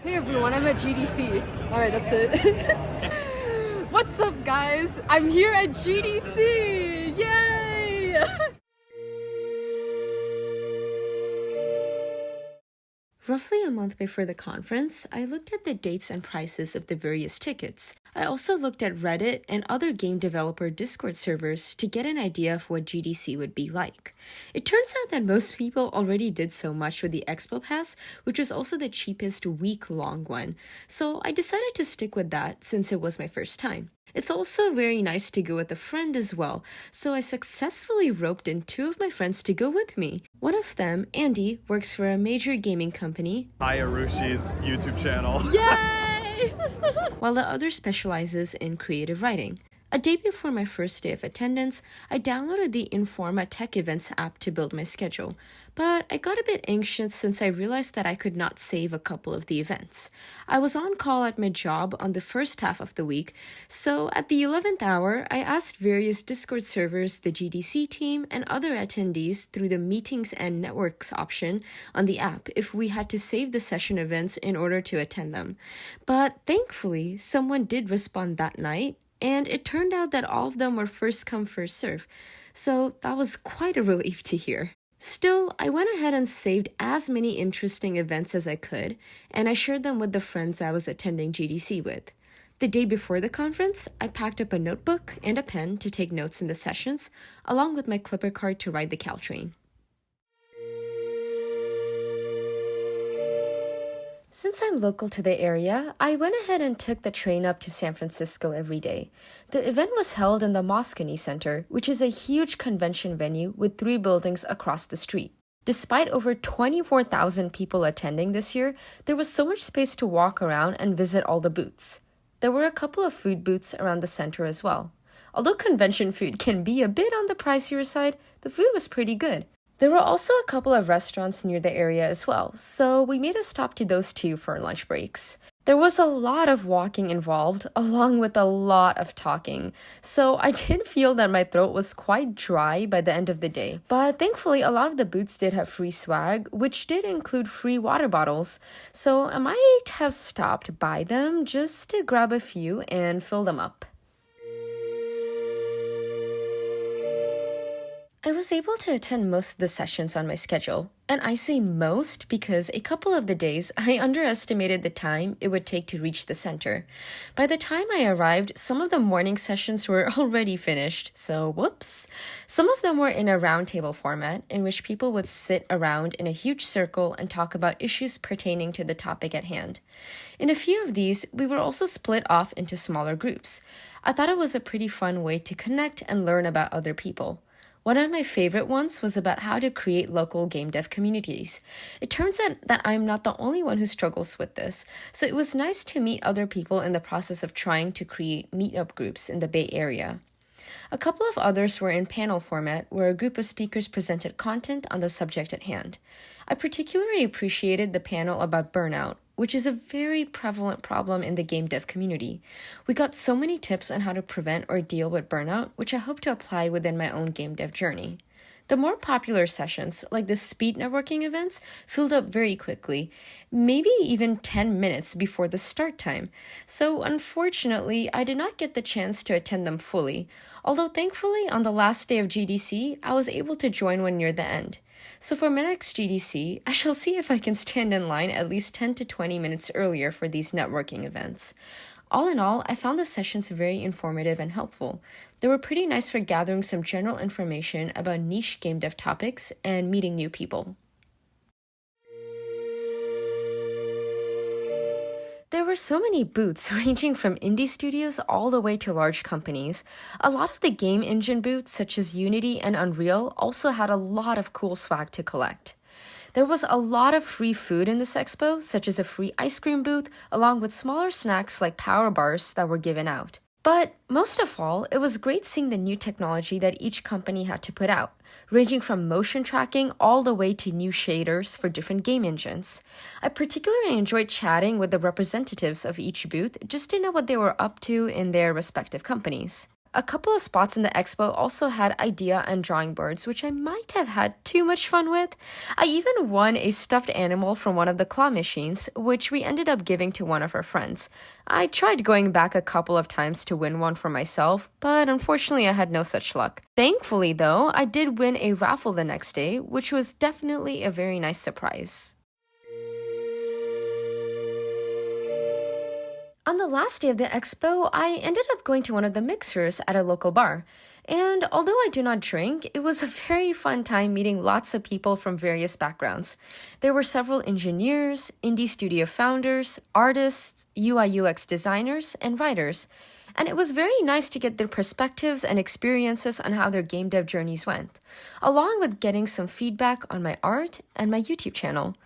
Hey everyone, I'm at GDC. Alright, that's it. What's up, guys? I'm here at GDC! Yay! Roughly a month before the conference, I looked at the dates and prices of the various tickets. I also looked at Reddit and other game developer Discord servers to get an idea of what GDC would be like. It turns out that most people already did so much with the Expo Pass, which was also the cheapest week-long one, so I decided to stick with that since it was my first time. It's also very nice to go with a friend as well, so I successfully roped in two of my friends to go with me. One of them, Andy, works for a major gaming company, Ayarushi's YouTube channel. Yay! While the other specializes in creative writing. A day before my first day of attendance, I downloaded the Informa Tech Events app to build my schedule, but I got a bit anxious since I realized that I could not save a couple of the events. I was on call at my job on the first half of the week, so at the 11th hour, I asked various Discord servers, the GDC team, and other attendees through the Meetings and Networks option on the app if we had to save the session events in order to attend them. But thankfully, someone did respond that night, and it turned out that all of them were first come, first serve. So that was quite a relief to hear. Still, I went ahead and saved as many interesting events as I could, and I shared them with the friends I was attending GDC with. The day before the conference, I packed up a notebook and a pen to take notes in the sessions, along with my clipper card to ride the Caltrain. Since I'm local to the area, I went ahead and took the train up to San Francisco every day. The event was held in the Moscone Center, which is a huge convention venue with 3 buildings across the street. Despite over 24,000 people attending this year, there was so much space to walk around and visit all the booths. There were a couple of food booths around the center as well. Although convention food can be a bit on the pricier side, the food was pretty good. There were also a couple of restaurants near the area as well, so we made a stop to those two for lunch breaks. There was a lot of walking involved, along with a lot of talking, so I did feel that my throat was quite dry by the end of the day. But thankfully, a lot of the booths did have free swag, which did include free water bottles, so I might have stopped by them just to grab a few and fill them up. I was able to attend most of the sessions on my schedule, and I say most because a couple of the days I underestimated the time it would take to reach the center. By the time I arrived, some of the morning sessions were already finished, so whoops. Some of them were in a roundtable format in which people would sit around in a huge circle and talk about issues pertaining to the topic at hand. In a few of these, we were also split off into smaller groups. I thought it was a pretty fun way to connect and learn about other people. One of my favorite ones was about how to create local game dev communities. It turns out that I'm not the only one who struggles with this, so it was nice to meet other people in the process of trying to create meetup groups in the Bay Area. A couple of others were in panel format, where a group of speakers presented content on the subject at hand. I particularly appreciated the panel about burnout, which is a very prevalent problem in the game dev community. We got so many tips on how to prevent or deal with burnout, which I hope to apply within my own game dev journey. The more popular sessions, like the speed networking events, filled up very quickly, maybe even 10 minutes before the start time. So unfortunately, I did not get the chance to attend them fully, although thankfully on the last day of GDC, I was able to join one near the end. So for my next GDC, I shall see if I can stand in line at least 10 to 20 minutes earlier for these networking events. All in all, I found the sessions very informative and helpful. They were pretty nice for gathering some general information about niche game dev topics and meeting new people. There were so many booths ranging from indie studios all the way to large companies. A lot of the game engine booths, such as Unity and Unreal, also had a lot of cool swag to collect. There was a lot of free food in this expo, such as a free ice cream booth, along with smaller snacks like power bars that were given out. But most of all, it was great seeing the new technology that each company had to put out, ranging from motion tracking all the way to new shaders for different game engines. I particularly enjoyed chatting with the representatives of each booth just to know what they were up to in their respective companies. A couple of spots in the expo also had idea and drawing boards, which I might have had too much fun with. I even won a stuffed animal from one of the claw machines, which we ended up giving to one of our friends. I tried going back a couple of times to win one for myself, but unfortunately I had no such luck. Thankfully, though, I did win a raffle the next day, which was definitely a very nice surprise. On the last day of the expo, I ended up going to one of the mixers at a local bar. And although I do not drink, it was a very fun time meeting lots of people from various backgrounds. There were several engineers, indie studio founders, artists, UI/UX designers, and writers. And it was very nice to get their perspectives and experiences on how their game dev journeys went, along with getting some feedback on my art and my YouTube channel.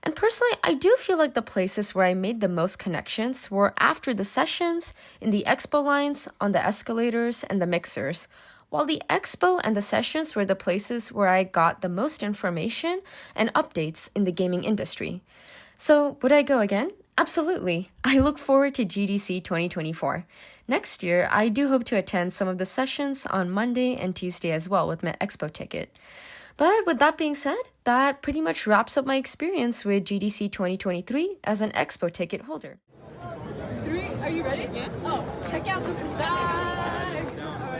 And personally, I do feel like the places where I made the most connections were after the sessions, in the expo lines, on the escalators, and the mixers, while the expo and the sessions were the places where I got the most information and updates in the gaming industry. So, would I go again? Absolutely. I look forward to GDC 2024. Next year, I do hope to attend some of the sessions on Monday and Tuesday as well with my expo ticket. But with that being said, that pretty much wraps up my experience with GDC 2023 as an expo ticket holder. 3, are you ready? Yeah. Oh, check out this bag.